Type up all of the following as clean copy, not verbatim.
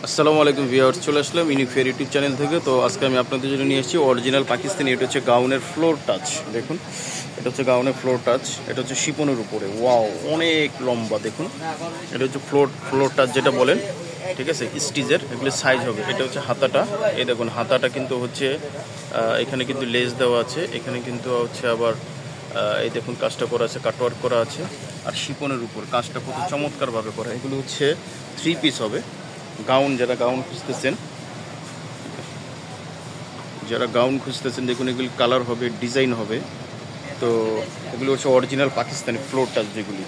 আসসালামু আলাইকুম ভিউয়ার্স, চলে আসলাম ইউনিক ফেয়ার ইউটিউব চ্যানেল থেকে। তো আজকে আমি আপনাদের জন্য নিয়ে এসেছি অরিজিনাল পাকিস্তানি। এটা হচ্ছে গাউনের ফ্লোর টাচ। দেখুন, এটা হচ্ছে গাউনের ফ্লোর টাচ। এটা হচ্ছে শিপনের উপরে। ওয়াও, অনেক লম্বা। দেখুন, এটা হচ্ছে ফ্লোর টাচ যেটা বলেন, ঠিক আছে, স্টিচের। এগুলো সাইজ হবে। এটা হচ্ছে হাতাটা। এই দেখুন, হাতাটা কিন্তু হচ্ছে এখানে কিন্তু লেস দেওয়া আছে। এখানে কিন্তু হচ্ছে আবার এই দেখুন কাজটা করা আছে, কাটওয়ার্ক করা আছে। আর শিপনের উপর কাজটা কত চমৎকারভাবে করা। এগুলো হচ্ছে 3 পিস হবে। গাউন, যারা গাউন খুঁজতেছেন, দেখুন এগুলি কালার হবে, ডিজাইন হবে। তো এগুলো হচ্ছে অরিজিনাল পাকিস্তানি ফ্লোর টাচ যেগুলি।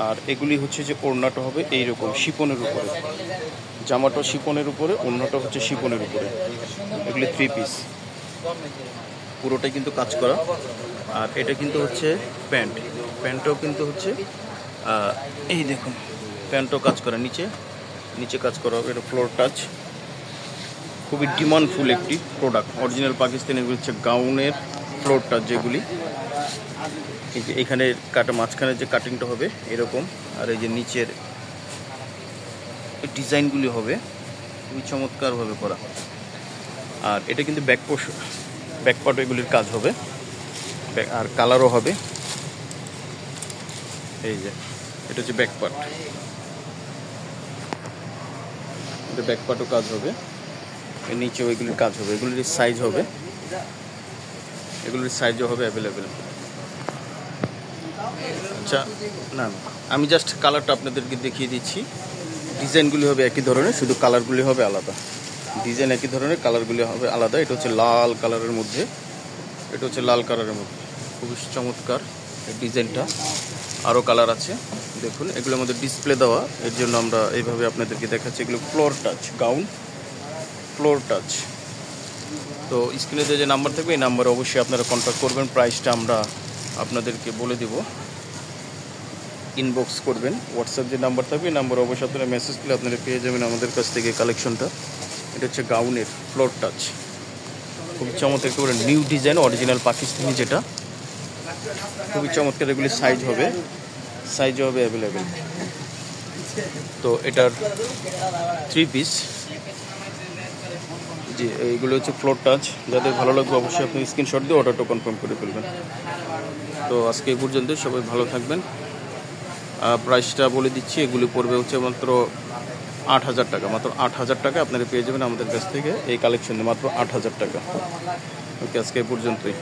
আর এগুলি হচ্ছে যে ওড়নাটা হবে এইরকম শিপনের উপরে, জামাটা শিপনের উপরে, ওড়নাটা হচ্ছে শিপনের উপরে। এগুলি 3 পিস, পুরোটাই কিন্তু কাজ করা। আর এটা কিন্তু হচ্ছে প্যান্টটাও কিন্তু হচ্ছে এই দেখুন, প্যান্টটাও কাজ করা, নিচে কাজ করা হবে। এটা ফ্লোর টাচ, খুবই ডিমান্ডফুল একটি প্রোডাক্ট। অরিজিনাল পাকিস্তানি হচ্ছে গাউনের ফ্লোর টাচ যেগুলি। এই যে এখানে মাঝখানে যে কাটিংটা হবে এরকম, আর এই যে নিচের ডিজাইনগুলি হবে খুবই চমৎকারভাবে করা। আর এটা কিন্তু ব্যাক পার্ট এগুলির কাজ হবে, আর কালারও হবে। এই যে এটা হচ্ছে ব্যাক পার্ট, এটা ব্যাক পার্টও কাজ হবে, এর নিচেও এগুলির কাজ হবে। এগুলির সাইজও হবে অ্যাভেলেবেল। আচ্ছা, না আমি জাস্ট কালারটা আপনাদেরকে দেখিয়ে দিচ্ছি। ডিজাইনগুলি হবে একই ধরনের, শুধু কালারগুলি হবে আলাদা। ডিজাইন একই ধরনের, কালারগুলি হবে আলাদা। এটা হচ্ছে লাল কালারের মধ্যে, খুবই চমৎকার এই ডিজাইনটা। আরও কালার আছে, দেখুন এগুলোর মধ্যে ডিসপ্লে দেওয়া, এর জন্য আমরা এইভাবে আপনাদেরকে দেখাচ্ছি। এগুলো floor touch gown, floor touch. তো স্ক্রিনে যে নাম্বার থাকবে এই নাম্বারে অবশ্যই আপনারা কন্ট্যাক্ট করবেন। প্রাইসটা আমরা আপনাদেরকে বলে দেব, ইনবক্স করবেন। হোয়াটসঅ্যাপ যে নাম্বার থাকবে এই নাম্বারে অবশ্যই আপনারা মেসেজ করলে আপনারা পেয়ে যাবেন আমাদের কাছ থেকে কালেকশনটা। এটা হচ্ছে গাউনের ফ্লোর টাচ, খুবই চমৎকার করে নিউ ডিজাইন, অরিজিনাল পাকিস্তানি যেটা, খুবই চমৎকার। এগুলি সাইজও হবে অ্যাভেলেবেল। তো এটার 3 পিস। জি, এইগুলো হচ্ছে ফ্লোর টাচ। যাদের ভালো লাগবে অবশ্যই আপনি স্ক্রিনশট দিয়ে অর্ডারটা কনফার্ম করে ফেলবেন। তো আজকে এই পর্যন্ত, সবাই ভালো থাকবেন। প্রাইসটা বলে দিচ্ছি, এগুলি পড়বে হচ্ছে মাত্র 8,000 টাকা। মাত্র 8,000 টাকা আপনারা পেয়ে যাবেন আমাদের কাছ থেকে এই কালেকশনে, মাত্র 8,000 টাকা। ওকে, আজকে এই পর্যন্তই।